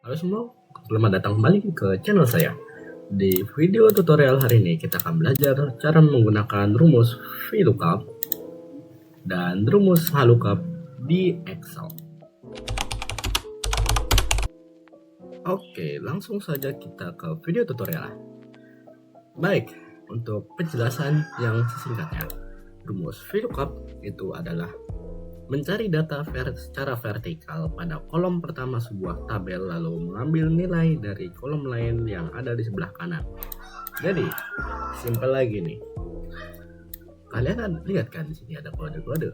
Halo semua, selamat datang kembali ke channel saya. Di video tutorial hari ini kita akan belajar cara menggunakan rumus VLOOKUP dan rumus HLOOKUP di Excel. Oke, langsung saja kita ke video tutorial. Baik, untuk penjelasan yang sesingkatnya, rumus VLOOKUP itu adalah mencari data secara vertikal pada kolom pertama sebuah tabel lalu mengambil nilai dari kolom lain yang ada di sebelah kanan. Jadi, simpel lagi nih. Kalian lihat kan di sini ada kode-kode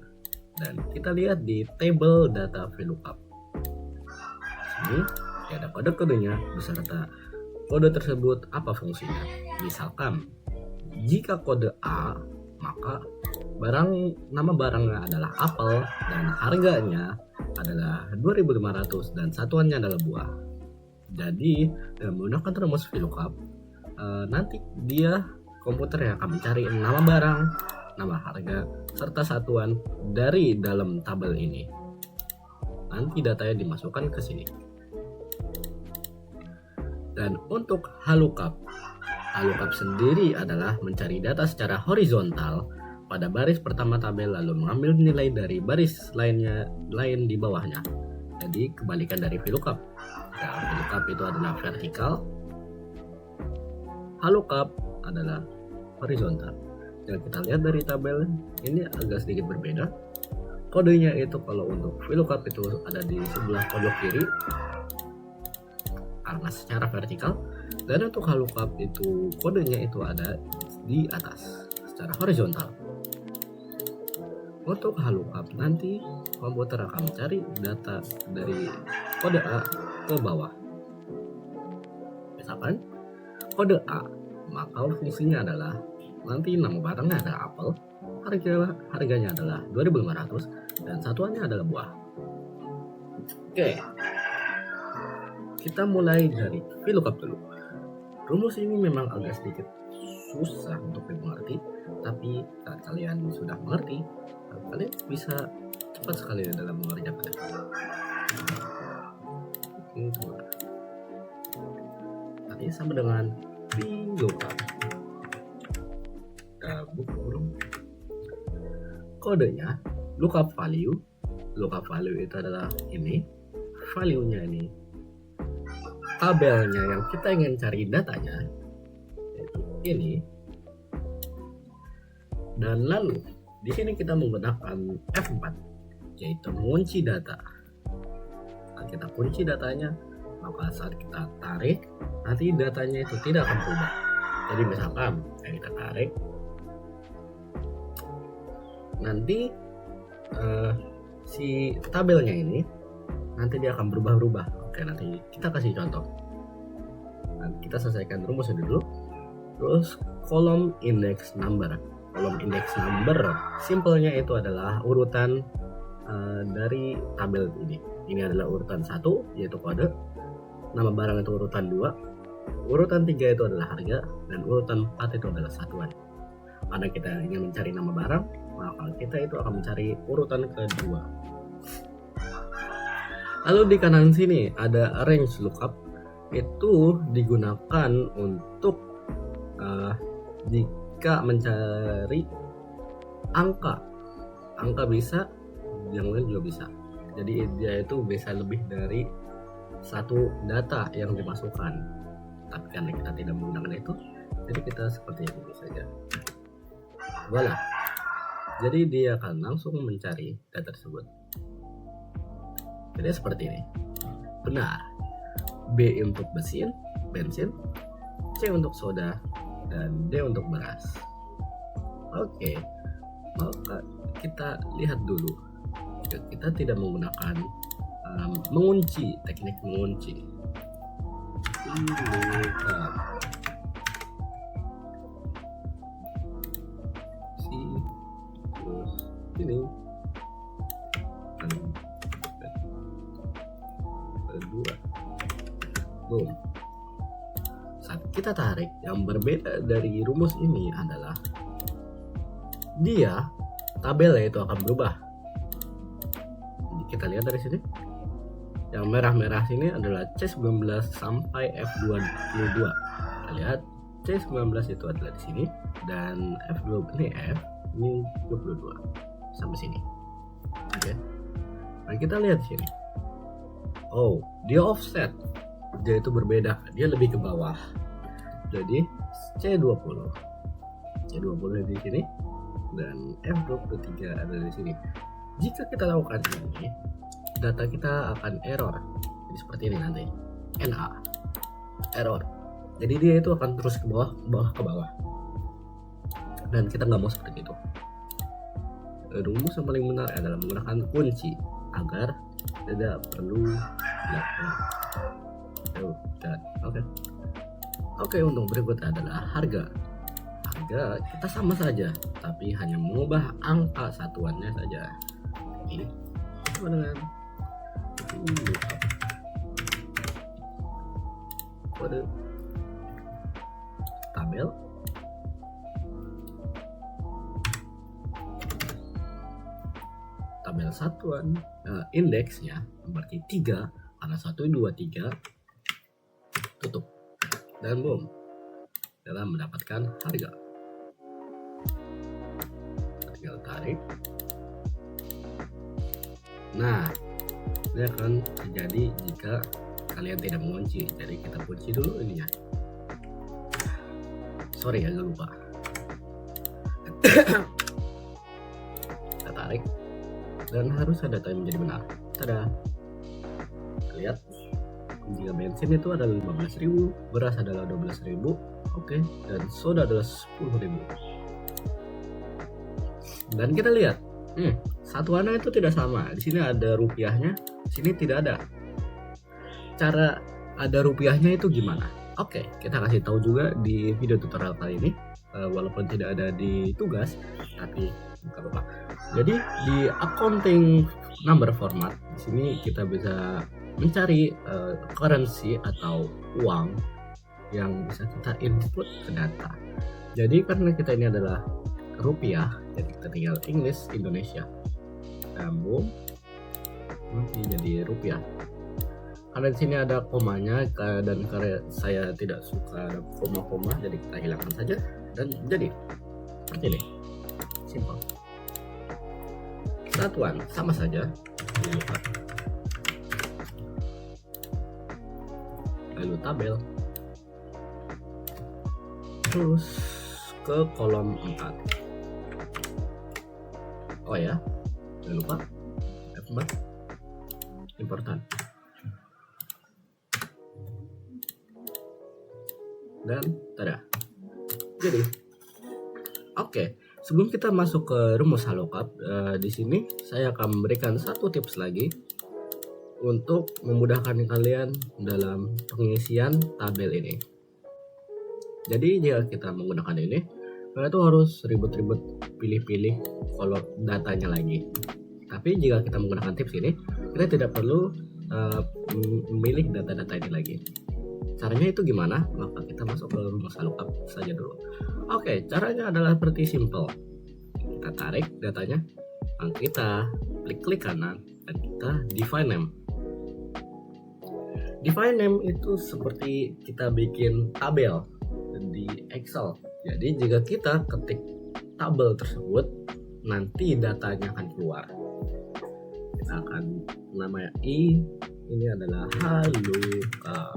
dan kita lihat di table data VLOOKUP. Sini ada kode-kodenya beserta kode tersebut apa fungsinya. Misalkan jika kode A, maka nama barangnya adalah apel dan harganya adalah 2.500 dan satuannya adalah buah. Jadi dengan menggunakan rumus VLOOKUP nanti komputer yang akan mencari nama barang, nama harga, serta satuan dari dalam tabel ini. Nanti datanya dimasukkan ke sini. Dan untuk HLOOKUP sendiri adalah mencari data secara horizontal pada baris pertama tabel lalu mengambil nilai dari baris lain di bawahnya. Jadi kebalikan dari VLOOKUP. Nah, VLOOKUP itu adalah vertikal, HLOOKUP adalah horizontal. Dan kita lihat dari tabel ini agak sedikit berbeda. Kodenya itu kalau untuk VLOOKUP itu ada di sebelah pojok kiri karena secara vertikal, dan untuk HLOOKUP itu kodenya itu ada di atas secara horizontal. Untuk HLOOKUP nanti komputer akan mencari data dari kode A ke bawah. Misalkan kode A, maka fungsinya adalah nanti nama barangnya adalah apel, harganya adalah 2.500 dan satuannya adalah buah. Oke, kita mulai dari VLOOKUP dulu. Rumus ini memang agak sedikit susah untuk dimengerti, tapi saat kalian sudah mengerti, kalian bisa cepat sekali dalam mengerjakannya. Nanti sama dengan VLOOKUP. Kita buka dulu. Kodenya lookup value. Lookup value itu adalah ini. Value-nya ini tabelnya yang kita ingin cari datanya, yaitu ini. Dan lalu di sini kita menggunakan F4, yaitu mengunci data. Saat kita kunci datanya, maka saat kita tarik, nanti datanya itu tidak akan berubah. Jadi misalkan kita tarik, nanti si tabelnya ini nanti dia akan berubah-ubah. Oke, nanti kita kasih contoh. Nah, kita selesaikan rumusnya dulu. Terus kolom index number. Kolom index number, simpelnya itu adalah urutan dari tabel ini. Ini adalah urutan 1, yaitu kode. Nama barang itu urutan 2. Urutan 3 itu adalah harga. Dan urutan 4 itu adalah satuan. Karena kita ingin mencari nama barang, maka kita itu akan mencari urutan kedua. Lalu di kanan sini ada range lookup, itu digunakan untuk jika mencari angka bisa, yang lain juga bisa. Jadi dia itu bisa lebih dari satu data yang dimasukkan. Tapi karena kita tidak menggunakan itu, jadi kita seperti ini saja. Voila. Jadi dia akan langsung mencari data tersebut. Jadi seperti ini. Benar. B untuk bensin, C untuk soda, dan D untuk beras. Oke. Maka kita lihat dulu. Kita tidak menggunakan mengunci, teknik mengunci. Ini kedua, boom. Saat kita tarik, yang berbeda dari rumus ini adalah tabelnya itu akan berubah. Kita lihat dari sini, Yang merah-merah sini adalah C19 sampai F22. Kita lihat C19 itu adalah di sini dan F2 ini 22 sampai sini. Oke. Nah, kita lihat di sini. Oh, dia offset. Dia itu berbeda, dia lebih ke bawah. Jadi C20 di sini dan F23 ada di sini. Jika kita lakukan ini, data kita akan error. Jadi seperti ini nanti. NA error. Jadi dia itu akan terus ke bawah, ke bawah. Dan kita nggak mau seperti itu. Rumus yang paling benar adalah menggunakan kunci agar tidak perlu Oke, untuk berikutnya adalah harga. Harga kita sama saja, tapi hanya mengubah angka satuannya saja. Ini sama dengan kode tabel satuan indeksnya berarti 3 karena 1 2 3 tutup dan boom dalam mendapatkan harga. Tinggal tarik. Nah, ini akan terjadi jika kalian tidak mengunci. Jadi kita kunci dulu ininya. Sorry agak lupa. Kita tarik dan harus ada data yang menjadi benar. Tada. Lihat, jika bensin itu adalah 15.000, beras adalah 12.000, oke, dan soda adalah 10.000. Dan kita lihat, satuannya itu tidak sama. Di sini ada rupiahnya, di sini tidak ada. Cara ada rupiahnya itu gimana? Oke, kita kasih tahu juga di video tutorial kali ini, walaupun tidak ada di tugas, tapi nggak apa-apa. Jadi di accounting number format, di sini kita bisa mencari currency atau uang yang bisa kita input ke data. Jadi karena kita ini adalah rupiah, jadi kita tinggal English Indonesia, boom, nanti jadi rupiah. Karena di sini ada komanya dan karena saya tidak suka koma-koma, jadi kita hilangkan saja dan jadi seperti ini, simple. Satuan sama saja, lalu tabel, terus ke kolom 4. Oh ya, jangan lupa F4 important. Dan tada. Jadi, oke. Sebelum kita masuk ke rumus halokap, di sini saya akan memberikan satu tips lagi untuk memudahkan kalian dalam pengisian tabel ini. Jadi jika kita menggunakan ini, kalian tuh harus ribet-ribet pilih-pilih kolom datanya lagi. Tapi jika kita menggunakan tips ini, kita tidak perlu memilih data-data ini lagi. Caranya itu gimana? Maka kita masuk ke rumus halokap saja dulu. Oke, caranya adalah seperti simple. Kita tarik datanya, dan kita klik kanan, dan kita define name. Define name itu seperti kita bikin tabel di Excel. Jadi jika kita ketik tabel tersebut, nanti datanya akan keluar. Kita akan namanya ini adalah halokap.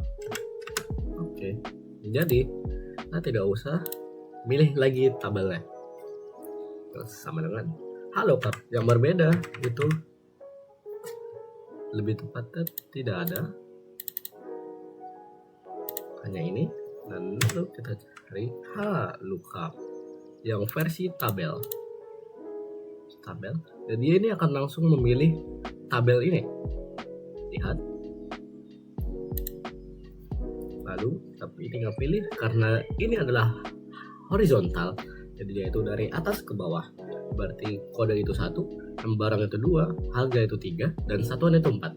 Oke, jadi kita tidak usah milih lagi tabelnya. Sama dengan halokap yang berbeda itu lebih tepatnya tidak ada, hanya ini. Dan lalu kita cari halokap yang versi tabel. Jadi ini akan langsung memilih tabel ini. Lihat. Lalu tapi tinggal pilih karena ini adalah horizontal, jadi dia itu dari atas ke bawah. Berarti kode itu 1, barang itu 2, harga itu 3, dan satuan itu 4.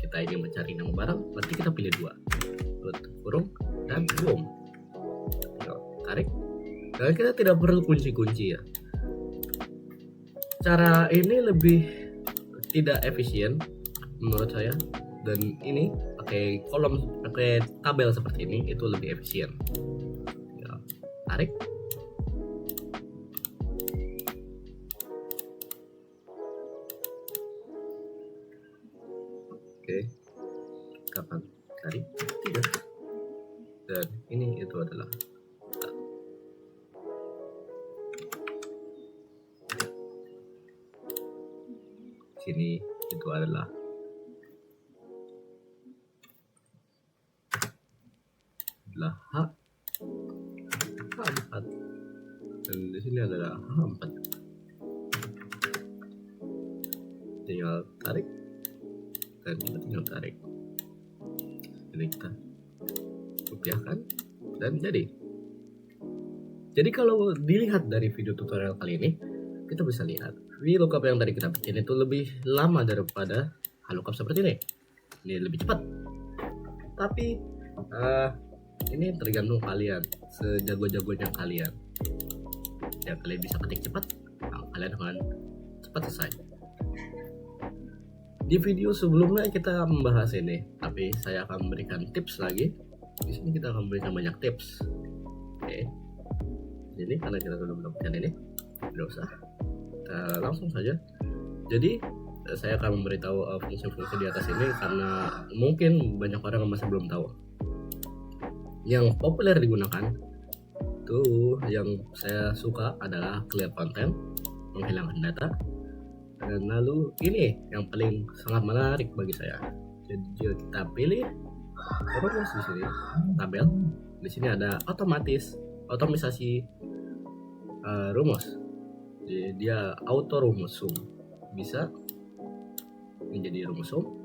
Kita ingin mencari nama barang, berarti kita pilih 2, tutup kurung, dan boom, tarik. Dan kita tidak perlu kunci-kunci ya. Cara ini lebih tidak efisien menurut saya dan ini pakai tabel seperti ini itu lebih efisien. Ya, tarik. Oke, kapan tarik 3, dan ini itu adalah sini itu adalah H4, dan di sini adalah H4. Tinggal tarik, dan kita tinggal tarik. Jadi kita rupiahkan dan jadi. Jadi kalau dilihat dari video tutorial kali ini, kita bisa lihat VLOOKUP yang tadi kita bikin itu lebih lama daripada HLOOKUP seperti ini. Ini lebih cepat. Tapi ini tergantung kalian, sejago-jagonya kalian. Ya, kalian bisa ketik cepat, nah, kalian akan cepat selesai. Di video sebelumnya kita membahas ini, tapi saya akan memberikan tips lagi. Di sini kita akan memberikan banyak tips. Oke. Jadi karena kita sudah mendapatkan ini, tidak usah, kita langsung saja. Jadi saya akan memberitahu fungsi-fungsi di atas ini karena mungkin banyak orang yang masih belum tahu. Yang populer digunakan tuh, yang saya suka adalah clear content, menghilangkan data, dan lalu ini yang paling sangat menarik bagi saya. Jadi kita pilih rumus di sini, tabel. Di sini ada otomatisasi rumus. Jadi dia auto rumus sum, bisa menjadi rumus sum.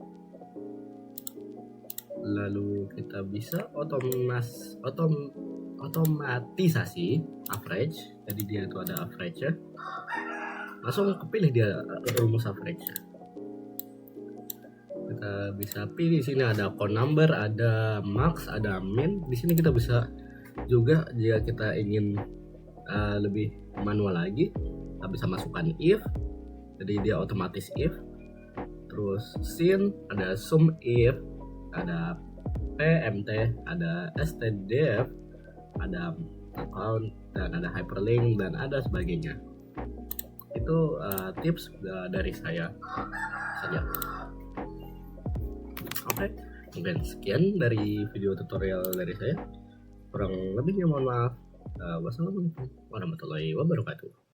Lalu kita bisa otomatisasi average. Jadi dia itu ada average nya, langsung kepilih dia rumus average nya. Kita bisa pilih sini ada count number, ada max, ada min. Di sini kita bisa juga jika kita ingin lebih manual lagi, kita bisa masukkan if, jadi dia otomatis if. Terus sin, ada sum if, ada PMT, ada stdf, ada account, dan ada hyperlink, dan ada sebagainya. Itu tips dari saya saja. Oke, mungkin sekian dari video tutorial dari saya. Kurang lebihnya mohon maaf. Wassalamualaikum warahmatullahi wabarakatuh.